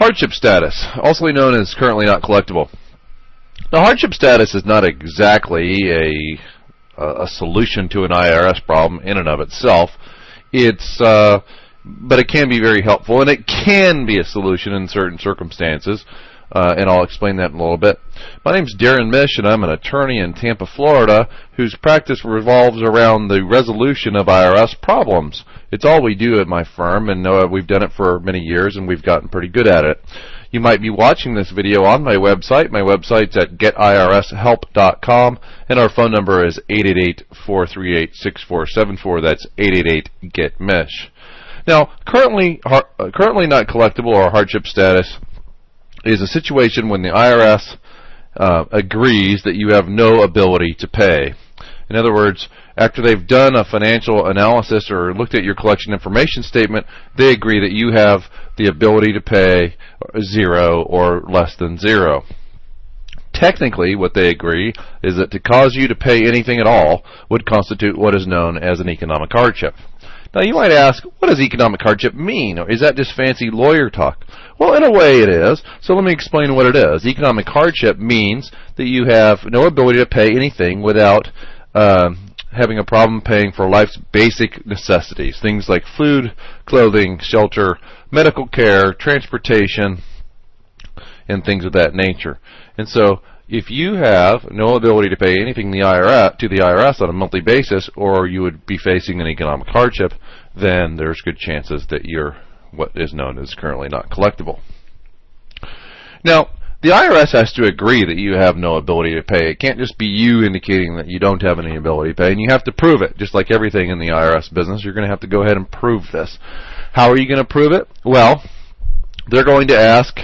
Hardship status, also known as currently not collectible. Now, hardship status is not exactly a solution to an IRS problem in and of itself. But it can be very helpful, and it can be a solution in certain circumstances, and I'll explain that in a little bit. My name's Darren Mish, and I'm an attorney in Tampa, Florida, whose practice revolves around the resolution of IRS problems. It's all we do at my firm, and we've done it for many years, and we've gotten pretty good at it. You might be watching this video on my website. My website's at getirshelp.com, and our phone number is 888-438-6474. That's 888-GET-MISH. Now, currently not collectible or hardship status is a situation when the IRS agrees that you have no ability to pay. In other words, after they've done a financial analysis or looked at your collection information statement, they agree that you have the ability to pay zero or less than zero. Technically, what they agree is that to cause you to pay anything at all would constitute what is known as an economic hardship. Now, you might ask, what does economic hardship mean? Or is that just fancy lawyer talk? Well, in a way it is. So let me explain what it is. Economic hardship means that you have no ability to pay anything without having a problem paying for life's basic necessities. Things like food, clothing, shelter, medical care, transportation, and things of that nature. And so, if you have no ability to pay anything to the IRS on a monthly basis, or you would be facing an economic hardship, then there's good chances that you're what is known as currently not collectible. Now, the IRS has to agree that you have no ability to pay. It can't just be you indicating that you don't have any ability to pay, and you have to prove it. Just like everything in the IRS business, you're going to have to go ahead and prove this. How are you going to prove it? Well, they're going to ask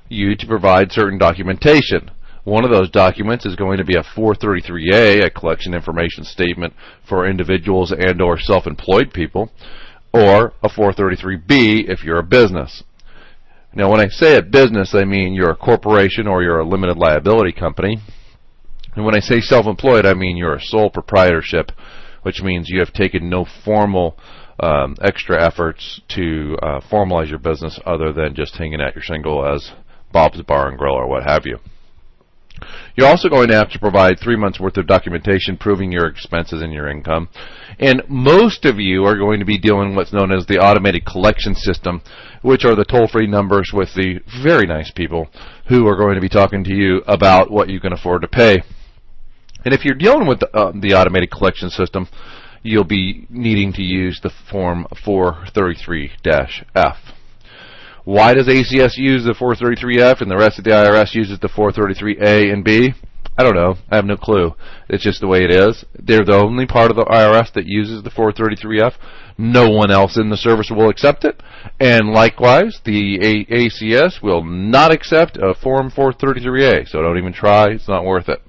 you to provide certain documentation. One of those documents is going to be a 433A, a collection information statement for individuals and or self-employed people, or a 433B if you're a business. Now, when I say a business, I mean you're a corporation or you're a limited liability company. And when I say self-employed, I mean you're a sole proprietorship, which means you have taken no formal extra efforts to formalize your business other than just hanging out your shingle as Bob's Bar and Grill or what have you. You're also going to have to provide 3 months worth of documentation proving your expenses and your income. And most of you are going to be dealing with what's known as the automated collection system, which are the toll-free numbers with the very nice people who are going to be talking to you about what you can afford to pay. And if you're dealing with the automated collection system, you'll be needing to use the form 433-F. Why does ACS use the 433F and the rest of the IRS uses the 433A and B? I don't know. I have no clue. It's just the way it is. They're the only part of the IRS that uses the 433F. No one else in the service will accept it. And likewise, the ACS will not accept a Form 433A. So don't even try. It's not worth it.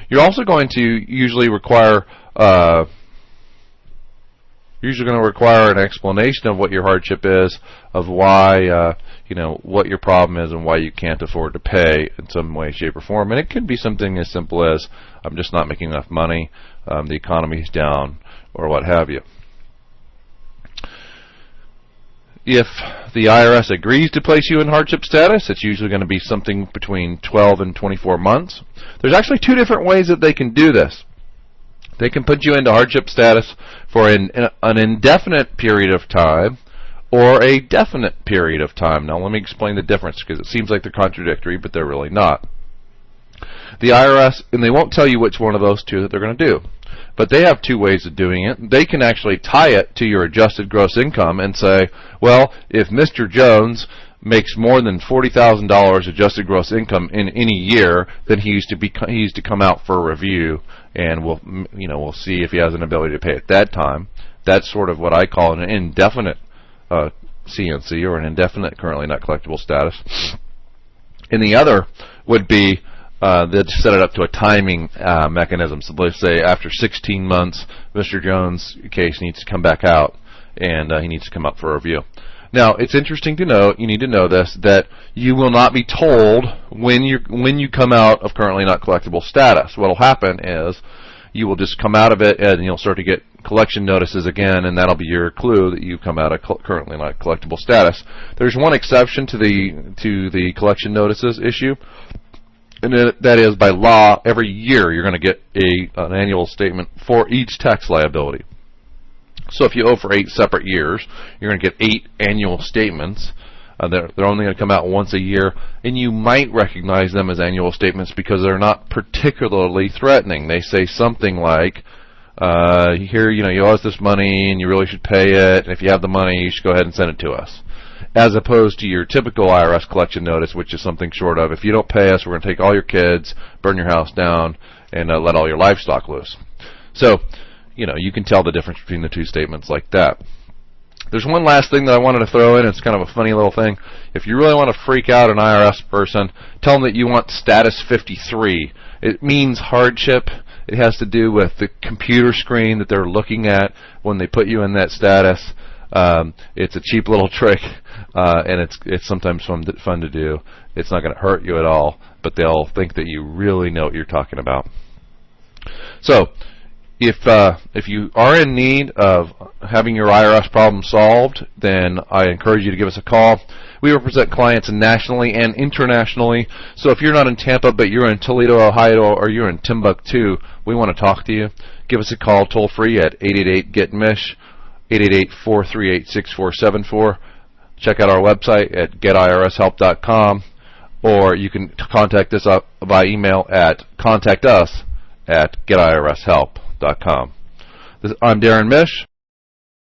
You're also going to usually require an explanation of what your hardship is, of why, what your problem is and why you can't afford to pay in some way, shape, or form. And it could be something as simple as, I'm just not making enough money, the economy's down, or what have you. If the IRS agrees to place you in hardship status, it's usually going to be something between 12 and 24 months. There's actually two different ways that they can do this. They can put you into hardship status for an indefinite period of time or a definite period of time. Now, let me explain the difference because it seems like they're contradictory, but they're really not. The IRS, and they won't tell you which one of those two that they're going to do, but they have two ways of doing it. They can actually tie it to your adjusted gross income and say, well, if Mr. Jones makes more than $40,000 adjusted gross income in any year, then he used to come out for a review, and we'll see if he has an ability to pay at that time. That's sort of what I call an indefinite CNC, or an indefinite currently not collectible status. And the other would be they'd set it up to a timing mechanism. So let's say after 16 months, Mr. Jones' case needs to come back out, and he needs to come up for a review. Now, it's interesting to know, you need to know this, that you will not be told when you come out of currently not collectible status. What will happen is you will just come out of it and you'll start to get collection notices again, and that'll be your clue that you've come out of currently not collectible status. There's one exception to the collection notices issue, and that is by law, every year you're going to get an annual statement for each tax liability. So if you owe for 8 separate years, you're going to get 8 annual statements. They're only going to come out once a year, and you might recognize them as annual statements because they're not particularly threatening. They say something like, here, you owe us this money, and you really should pay it, and if you have the money, you should go ahead and send it to us. As opposed to your typical IRS collection notice, which is something short of, if you don't pay us, we're going to take all your kids, burn your house down, and let all your livestock loose. So, you can tell the difference between the two statements like that. There's one last thing that I wanted to throw in. It's kind of a funny little thing. If you really want to freak out an IRS person, tell them that you want status 53. It means hardship. It has to do with the computer screen that they're looking at when they put you in that status. It's a cheap little trick, and it's sometimes fun to do. It's not going to hurt you at all, but they'll think that you really know what you're talking about. So, if you are in need of having your IRS problem solved, then I encourage you to give us a call. We represent clients nationally and internationally, so if you're not in Tampa but you're in Toledo, Ohio, or you're in Timbuktu, we want to talk to you. Give us a call toll free at 888-GET-MISH, 888-438-6474. Check out our website at getirshelp.com, or you can contact us by email at contactus@getirshelp.com. I'm Darren Mish.